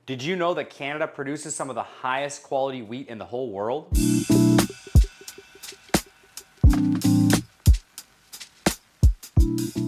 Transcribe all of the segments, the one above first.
Did you know that Canada produces some of the highest quality wheat in the whole world?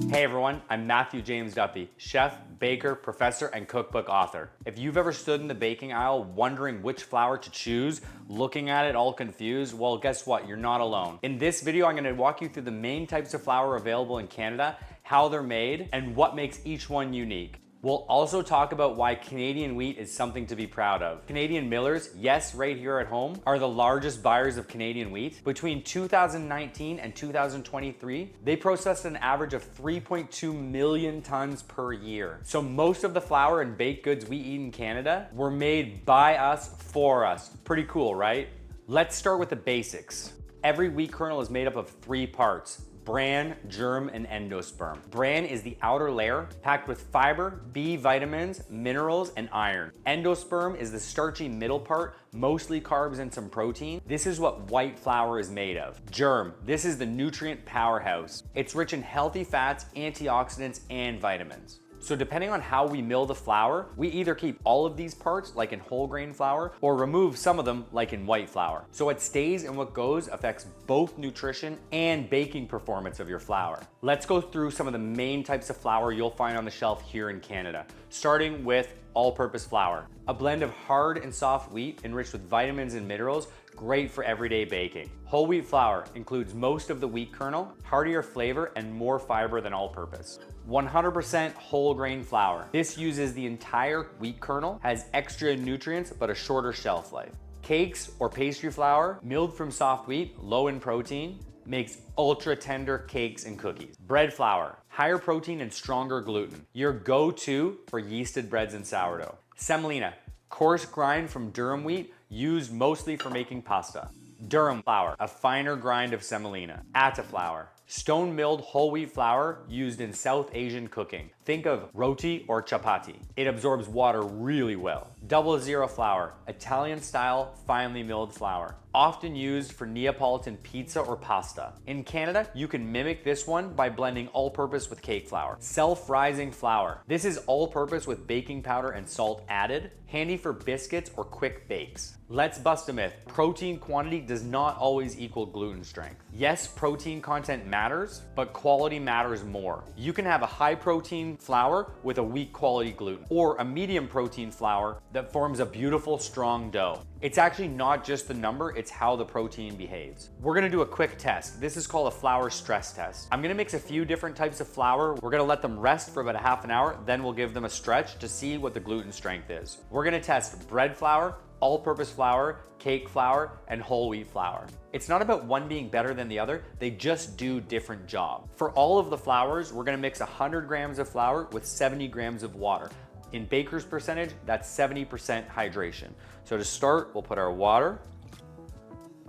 Hey everyone, I'm Matthew James Duffy, chef, baker, professor, and cookbook author. If you've ever stood in the baking aisle wondering which flour to choose, looking at it all confused, well guess what, you're not alone. In this video, I'm gonna walk you through the main types of flour available in Canada, how they're made, and what makes each one unique. We'll also talk about why Canadian wheat is something to be proud of. Canadian millers, yes, right here at home, are the largest buyers of Canadian wheat. Between 2019 and 2023, they processed an average of 3.2 million tons per year. So most of the flour and baked goods we eat in Canada were made by us, for us. Pretty cool, right? Let's start with the basics. Every wheat kernel is made up of 3 parts: bran, germ, and endosperm. Bran is the outer layer, packed with fiber, B vitamins, minerals, and iron. Endosperm is the starchy middle part, mostly carbs and some protein. This is what white flour is made of. Germ, this is the nutrient powerhouse. It's rich in healthy fats, antioxidants, and vitamins. So depending on how we mill the flour, we either keep all of these parts, like in whole grain flour, or remove some of them, like in white flour. So what stays and what goes affects both nutrition and baking performance of your flour. Let's go through some of the main types of flour you'll find on the shelf here in Canada, starting with all-purpose flour. A blend of hard and soft wheat enriched with vitamins and minerals, great for everyday baking. Whole wheat flour includes most of the wheat kernel, heartier flavor, and more fiber than all-purpose. 100% whole grain flour. This uses the entire wheat kernel, has extra nutrients, but a shorter shelf life. Cakes or pastry flour, milled from soft wheat, low in protein, makes ultra tender cakes and cookies. Bread flour, higher protein and stronger gluten. Your go-to for yeasted breads and sourdough. Semolina, coarse grind from durum wheat, used mostly for making pasta. Durum flour, a finer grind of semolina. Atta flour, stone milled whole wheat flour used in South Asian cooking. Think of roti or chapati. It absorbs water really well. 00 flour, Italian style finely milled flour, often used for Neapolitan pizza or pasta. In Canada, you can mimic this one by blending all-purpose with cake flour. Self-rising flour. This is all-purpose with baking powder and salt added, handy for biscuits or quick bakes. Let's bust a myth. Protein quantity does not always equal gluten strength. Yes, protein content matters, but quality matters more. You can have a high protein flour with a weak quality gluten, or a medium protein flour that forms a beautiful, strong dough. It's actually not just the number, it's how the protein behaves. We're gonna do a quick test. This is called a flour stress test. I'm gonna mix a few different types of flour. We're gonna let them rest for about a half an hour, then we'll give them a stretch to see what the gluten strength is. We're gonna test bread flour, all-purpose flour, cake flour, and whole wheat flour. It's not about one being better than the other, they just do different jobs. For all of the flours, we're gonna mix 100 grams of flour with 70 grams of water. In baker's percentage, that's 70% hydration. So to start, we'll put our water,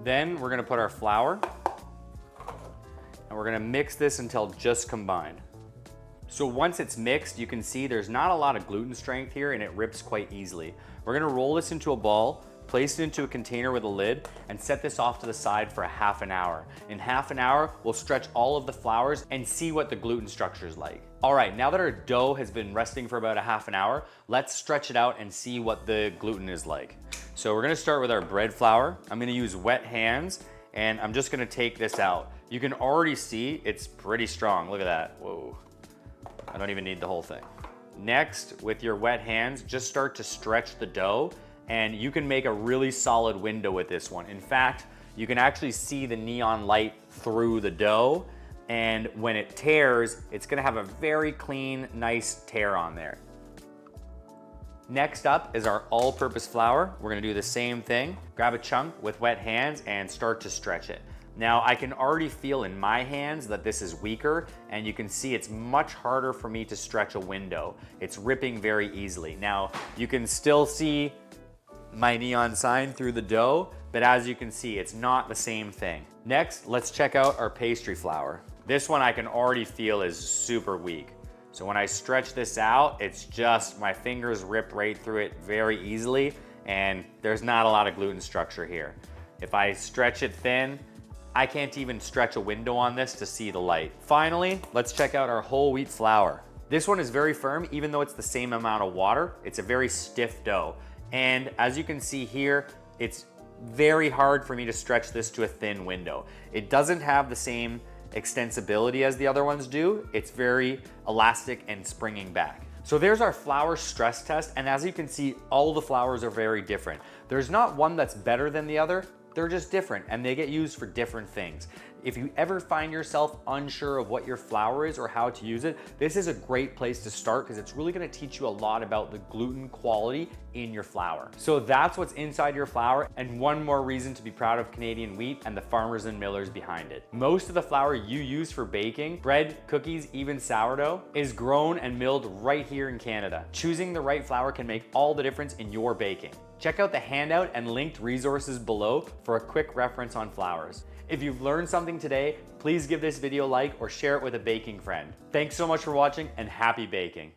then we're gonna put our flour, and we're gonna mix this until just combined. So once it's mixed, you can see there's not a lot of gluten strength here and it rips quite easily. We're gonna roll this into a ball, place it into a container with a lid, and set this off to the side for a half an hour. In half an hour, we'll stretch all of the flours and see what the gluten structure is like. All right, now that our dough has been resting for about a half an hour, let's stretch it out and see what the gluten is like. So we're gonna start with our bread flour. I'm gonna use wet hands, and I'm just gonna take this out. You can already see it's pretty strong. Look at that, whoa. I don't even need the whole thing. Next, with your wet hands, just start to stretch the dough, and you can make a really solid window with this one. In fact, you can actually see the neon light through the dough, and when it tears, it's gonna have a very clean, nice tear on there. Next up is our all-purpose flour. We're gonna do the same thing. Grab a chunk with wet hands and start to stretch it. Now, I can already feel in my hands that this is weaker, and you can see it's much harder for me to stretch a window. It's ripping very easily. Now, you can still see my neon sign through the dough, but as you can see, it's not the same thing. Next, let's check out our pastry flour. This one I can already feel is super weak. So when I stretch this out, it's just, my fingers rip right through it very easily, and there's not a lot of gluten structure here. If I stretch it thin, I can't even stretch a window on this to see the light. Finally, let's check out our whole wheat flour. This one is very firm, even though it's the same amount of water. It's a very stiff dough. And as you can see here, it's very hard for me to stretch this to a thin window. It doesn't have the same extensibility as the other ones do. It's very elastic and springing back. So there's our flour stress test, and as you can see, all the flours are very different. There's not one that's better than the other, they're just different, and they get used for different things. If you ever find yourself unsure of what your flour is or how to use it, this is a great place to start because it's really gonna teach you a lot about the gluten quality in your flour. So that's what's inside your flour, and one more reason to be proud of Canadian wheat and the farmers and millers behind it. Most of the flour you use for baking, bread, cookies, even sourdough, is grown and milled right here in Canada. Choosing the right flour can make all the difference in your baking. Check out the handout and linked resources below for a quick reference on flours. If you've learned something today, please give this video a like or share it with a baking friend. Thanks so much for watching and happy baking.